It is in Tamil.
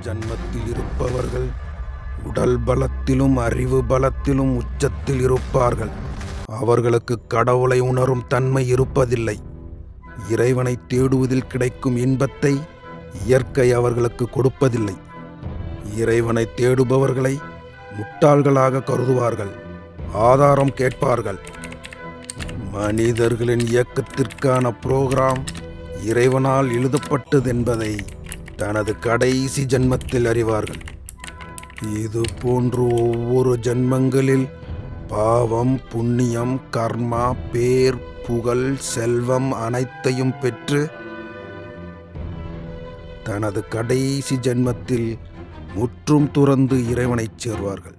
ஜன்மத்தில் இருப்பவர்கள் உடல் பலத்திலும் அறிவு பலத்திலும் உச்சத்தில் இருப்பார்கள். அவர்களுக்கு கடவுளை உணரும் தன்மை இருப்பதில்லை. இறைவனை தேடுவதில் கிடைக்கும் இன்பத்தை இயற்கை அவர்களுக்கு கொடுப்பதில்லை. இறைவனை தேடுபவர்களை முட்டாள்களாக கருதுவார்கள், ஆதாரம் கேட்பார்கள். மனிதர்களின் இயக்கத்திற்கான புரோகிராம் இறைவனால் எழுதப்பட்டது என்பதை தனது கடைசி ஜன்மத்தில் அறிவார்கள். இது போன்று ஒவ்வொரு ஜன்மங்களில் பாவம், புண்ணியம், கர்மா, பேர், புகழ், செல்வம் அனைத்தையும் பெற்று தனது கடைசி ஜன்மத்தில் முற்றும் துறந்து இறைவனைச் சேர்வார்கள்.